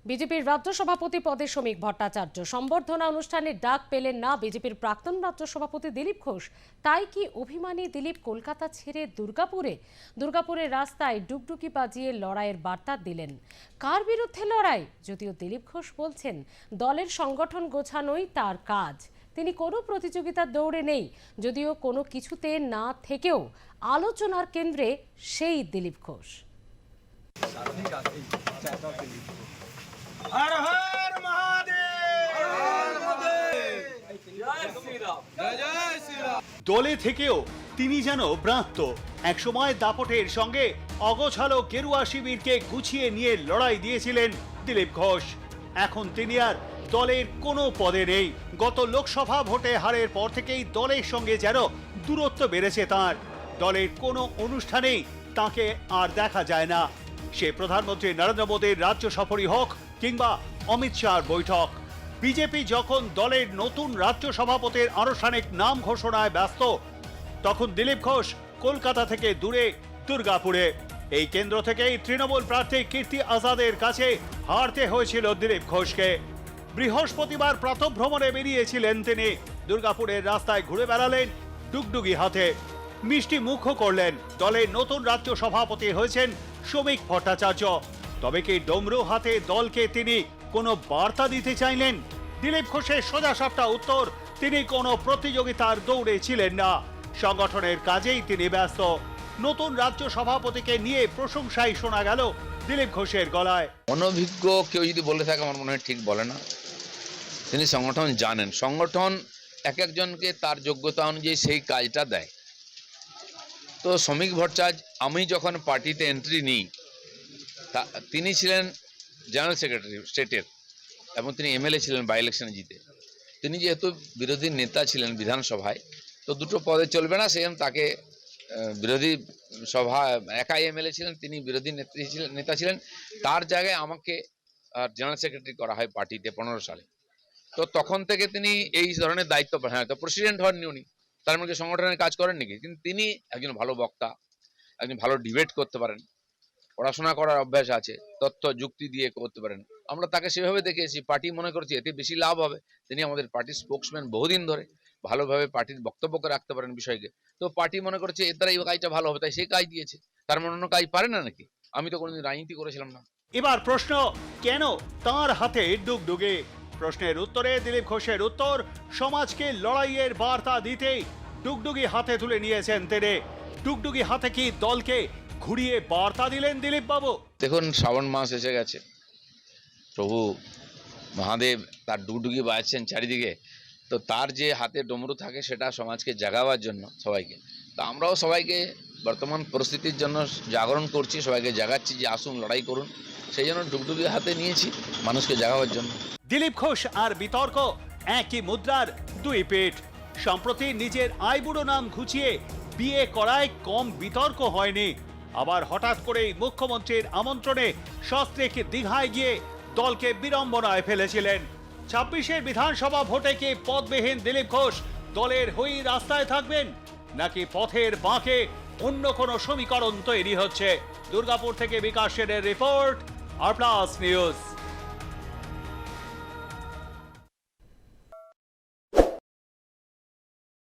বিজেপির রাজ্য সভাপতি পদে শ্রমিক ভট্টাচার্য সম্বর্ধনা অনুষ্ঠানে ডাক পেলেন না বিজেপির প্রাক্তন রাজ্য সভাপতি দিলীপ ঘোষ। তাই কি অভিমানী দিলীপ কলকাতা ছেড়ে দুর্গাপুরের রাস্তায় ডুগডুগি বাজিয়ে লড়াইয়ের বার্তা দিলেন? কার বিরুদ্ধে লড়াই? যদিও দিলীপ ঘোষ বলছেন দলের সংগঠন গোছানোই তার কাজ, তিনি কোনো প্রতিযোগিতার দৌড়ে নেই। যদিও কোনো কিছুতে না থেকেও আলোচনার কেন্দ্রে সেই দিলীপ ঘোষ। हर हर महादेव, हर महादेव, जय श्री राम, जय श्री राम। দলে থেকেও তিনি যেন ভ্রান্ত। একসময় দাপটের সঙ্গে অগোছালো গেরুয়া শিবিরকে গুছিয়ে নিয়ে লড়াই দিয়েছিলেন দিলীপ ঘোষ। এখন তিনি আর দলের কোনো পদে নেই। গত লোকসভা ভোটে হারের পর থেকেই দলের সঙ্গে যেন দূরত্ব বেড়েছে তার। দলের কোনো অনুষ্ঠানেই তাকে আর দেখা যায় না। সে প্রধানমন্ত্রী নরেন্দ্র মোদীর রাজ্য সফরই হোক কিংবা অমিত শাহর বৈঠক। বিজেপি যখন দলের নতুন রাজ্য সভাপতির আনুষ্ঠানিক নাম ঘোষণায় ব্যস্ত, তখন দিলীপ ঘোষ কলকাতা থেকে দূরে দুর্গাপুরে। এই কেন্দ্র থেকেই তৃণমূল প্রার্থী কীর্তি আজাদের কাছে হারতে হয়েছিল দিলীপ ঘোষকে। বৃহস্পতিবার প্রাতঃভ্রমণে বেরিয়েছিলেন তিনি। দুর্গাপুরের রাস্তায় ঘুরে বেড়ালেন ডুগডুগি হাতে, মিষ্টি মুখও করলেন। দলের নতুন রাজ্য সভাপতি হয়েছেন শ্রমিক ভট্টাচার্য। তবে কি ডমরু হাতে দলকে তিনি কোনো বার্তা দিতে চাইলেন? দিলীপ ঘোষের সোজাসাপটা উত্তর, তিনি কোনো প্রতিযোগিতার দৌড়ে ছিলেন না, সংগঠনের কাজেই তিনি ব্যস্ত। নতুন রাজ্য সভাপতিকে নিয়ে প্রশংসাই শোনা গেল দিলীপ ঘোষের গলায়। অনভিজ্ঞ কেউ যদি বলে থাকে আমার মনে হয় ঠিক বলে না। তিনি সংগঠন জানেন, সংগঠন এক একজনকে তার যোগ্যতা অনুযায়ী সেই কাজটা দেয়। তো শ্রমিক ভট্টাচার্য, আমি যখন পার্টিতে এন্ট্রি নিই, তিনি ছিলেন জেনারেল সেক্রেটারি স্টেটের এবং তিনি এমএলএ ছিলেন বাই ইলেকশনে জিতে। তিনি যেহেতু বিরোধী নেতা ছিলেন বিধানসভায়, তো দুটো পদে চলবে না, সেজন্য তাকে বিরোধী সভা, একাই এমএলএ ছিলেন, তিনি বিরোধী নেতা ছিলেন, তার জায়গায় আমাকে জেনারেল সেক্রেটারি করা হয় পার্টিতে 15 সালে। তো তখন থেকে তিনি এই ধরনের দায়িত্ব পান। হ্যাঁ, তো প্রেসিডেন্ট হননি উনি, তার মধ্যে সংগঠনের কাজ করেন নাকি? কিন্তু তিনি একজন ভালো বক্তা, একজন ভালো ডিবেট করতে পারেন, পড়াশোনা করার অভ্যাস আছে, তথ্য যুক্তি দিয়ে করতে পারেন। আমরা তাকে সেভাবে দেখেছি, পার্টি মনে করছি এতে বেশি লাভ হবে। তিনি আমাদের পার্টির স্পোকসম্যান বহুদিন ধরে, ভালোভাবে পার্টির বক্তব্যকে রাখতে পারেন বিষয়কে। তো পার্টি মনে করছে এর দ্বারা এই কাজটা ভালো হবে, তাই সেই কাজ দিয়েছে। তার মনে অন্য কাজ পারে না নাকি? আমি তো কোনোদিন রাজনীতি করেছিলাম না। এবার প্রশ্ন, কেন তার হাতে ডুগডুগি? প্রশ্নের উত্তরে দিলীপ ঘোষের উত্তর, সমাজকে লড়াইয়ের বার্তা দিতেই ডুগডুগি হাতে তুলে নিয়েছেন তিনি। ডুগডুগি হাতে কি দলকে ঘুরিয়ে বার্তা দিলেন দিলীপ বাবু? দেখুন, শ্রাবণ মাস এসে গেছে, প্রভু মহাদেব তার ডুগডুগি বাজাচ্ছেন চারিদিকে। তো তার যে হাতে ডমরু থাকে সেটা সমাজকে জাগাবার জন্য সবাইকে। তো আমরাও সবাইকে বর্তমান পরিস্থিতির জন্য জাগরণ করছি, সবাইকে জাগাচ্ছি যে আসুন লড়াই করুন। সেই জন্য ডুগডুগি হাতে নিয়েছি মানুষকে জাগাবার জন্য। দিলীপ ঘোষ আর বিতর্ক একই মুদ্রার দুই পিঠ। সম্প্রতি নিজের আইবুড়ো নাম ঘুচিয়ে বিয়ে করায় কম বিতর্ক হয়নি। আবার হঠাৎ করেই মুখ্যমন্ত্রীর আমন্ত্রণে সস্ত্রীক দীঘায় গিয়ে দলকে বিড়ম্বনায় ফেলেছিলেন। 26-এর বিধানসভা ভোটে কি পদবিহীন দিলীপ ঘোষ দলের হয়েই রাস্তায় থাকবেন, নাকি পথের বাঁকে অন্য কোনো সমীকরণ তৈরি হচ্ছে? দুর্গাপুর থেকে বিকাশ সেনের রিপোর্ট, আর প্লাস নিউজ।